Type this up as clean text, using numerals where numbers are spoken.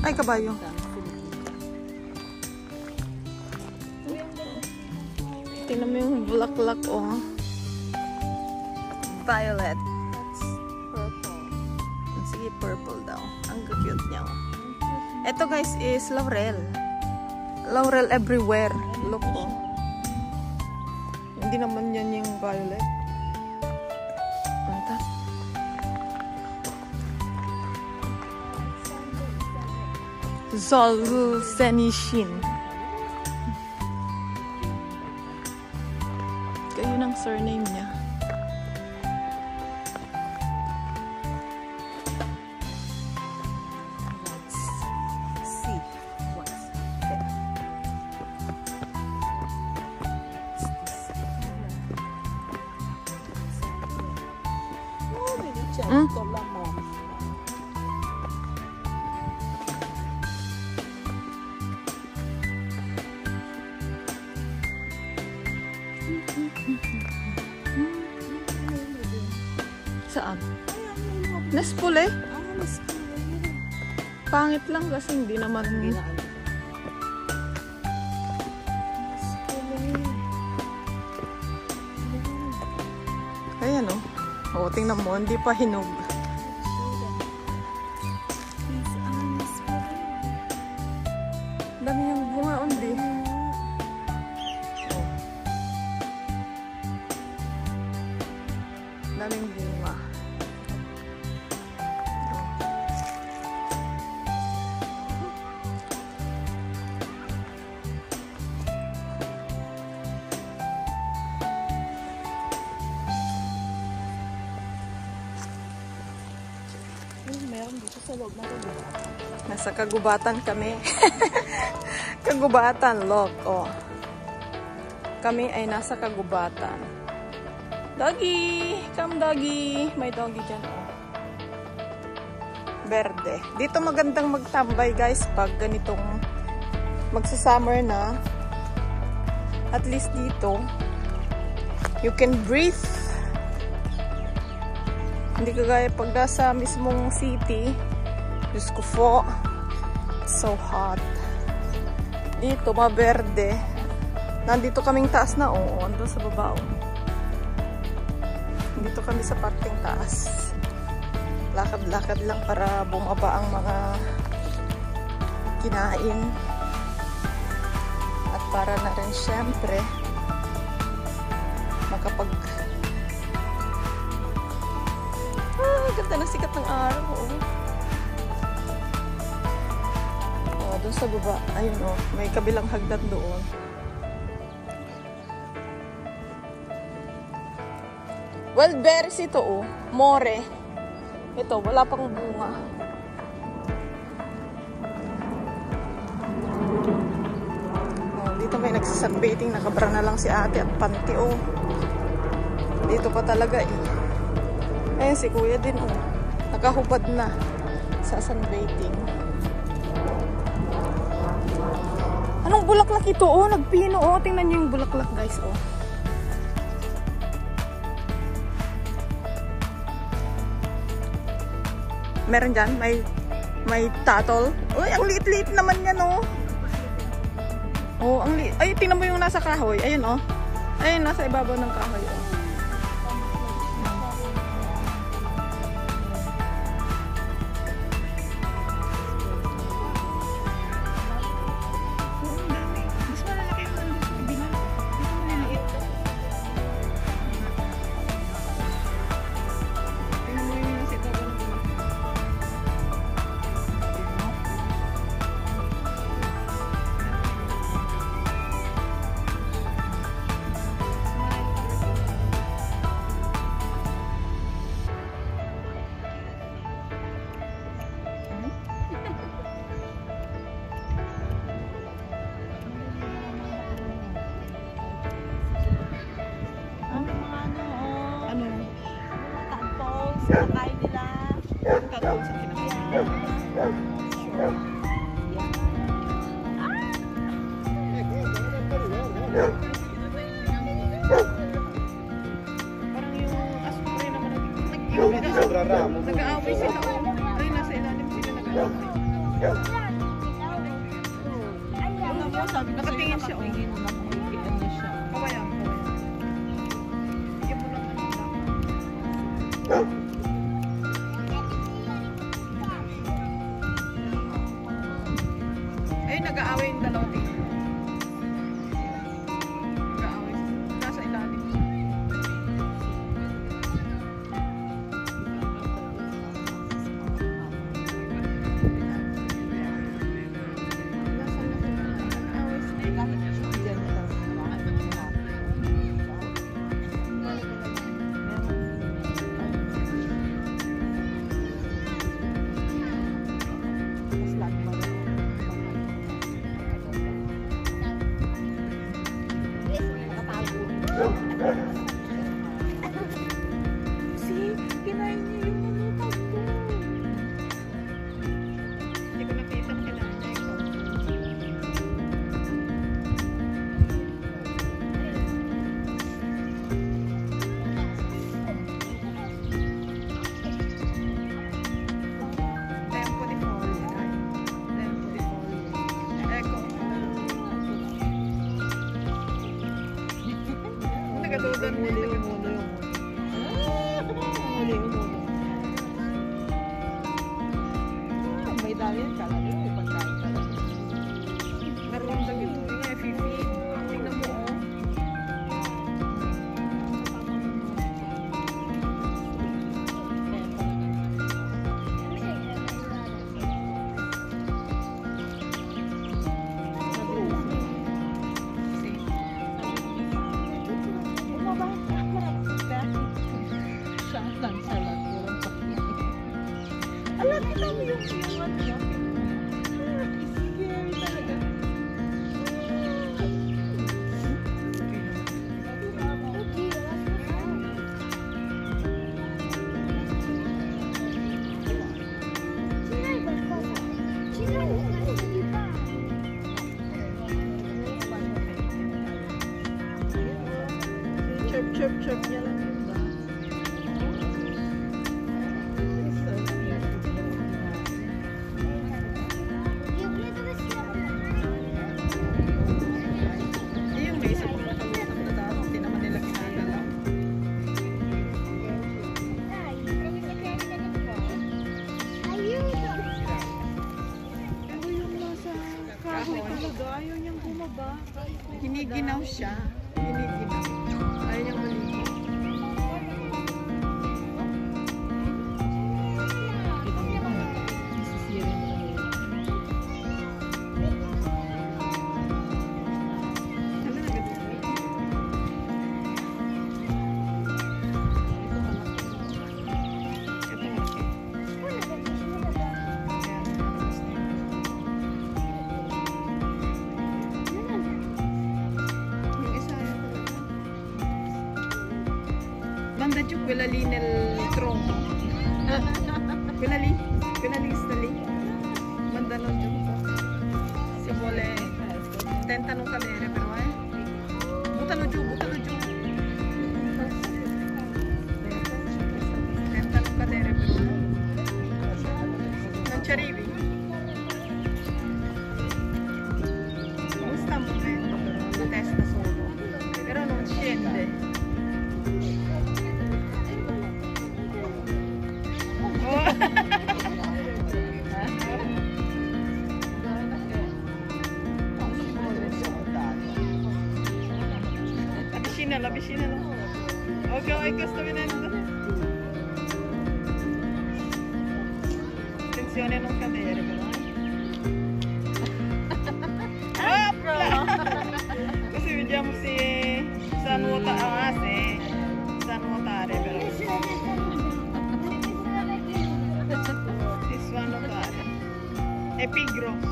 Ay, kabayo. Tingnan mo yung bulaklak, oh. Violet. Purple. Sige, purple daw. Ang cute niya, oh. Ito, guys, is laurel. Laurel everywhere. Look, oh. Hindi naman yan yung violet. Anta. Zolzenishin. Kayo ng surname niya. Saan? Nespule? Pangit lang kasi hindi naman. Ayan o. O, tingnan mo, hindi pa hinog. Dami yung bunga, undi. Daming bunga. Meron dito sa loob na ito. Nasa kagubatan kami. Kagubatan, look. Oh. Kami ay nasa kagubatan. Doggy! Come, doggy! May doggy dyan, oh. Berde. Dito magandang magtambay, guys, pag ganitong magsa-summer na. At least dito, you can breathe. Hindi kagaya pag nasa mismong city. Diyos ko po. It's so hot. Dito, maberde. Nandito kaming taas na, oh. Andun sa baba, oh. Dito kami sa parting taas. Lakad-lakad lang para bumaba ang mga kinain. At para na rin syempre makapag ganda ng sikat ng araw, oh. Oh, dun sa baba, ayun, oh, may kabilang hagdan doon. Wild berries ito, oh. More. Ito, wala pang bunga. Oh, dito may nagsasunbathing. Nakabra na lang si ate at panty, oh. Dito pa talaga, eh. Ayan, si kuya din, oh. Nakahubad na sa sunbathing. Anong bulaklak ito, oh? Nagpino, oh. Tingnan niyo yung bulaklak, guys, oh. Meron dyan, may tatol. Uy, ang liit-liit naman yan, oh. Oh, ang liit. Ay, tingnan mo yung nasa kahoy. Ayun, oh. Ayun, nasa ibabaw ng kahoy, oh. Nakain nila. Tatawag sa kinakain. Parang yung asupre naman nag-aaway sila. Ay, nasa ilalim sila nag-aaway. sabi ko sa'yo, Nakatingin siya, oh. nakatingin na ano siya. Kawayan. Bigyan mo lang ano lang. Ayun, nag-aaway yung dalawa dito. Nag-aaway. Nasa ilalim. See, kinain niya yung manutag ko. Hindi ko nakita na kinain niya ito. Tempo di fall. Tempo di fall. Ecco. Nagadudan mo. May dami yan talaga. May pagkain talaga. Marunong na ito. Nga, Fifi. Tingnan mo. Alam, kita mo yung ano niya. Scary talaga. Chirp niya lang yun ba? Yung may isa pang nakalutang na dahil hindi naman nila kinagalaw. Yung nasa kahoy talaga. Ayaw niyang bumaba. Hiniginaw siya. Hiniginaw. Ayaw niyang maligo. Banda giù quella lì nel tronco. Quella lì sta lì. Mandano giù. Se vuole tenta non cadere però buttalo giù. Tenta non cadere però non ci arrivi. Non sta muovendo però la testa solo, però non scende. Avvicinala. Ok, sto venendo. Attenzione a non cadere però. Così vediamo se sa nuotare. Sa nuotare però. Si sa nuotare. È pigro.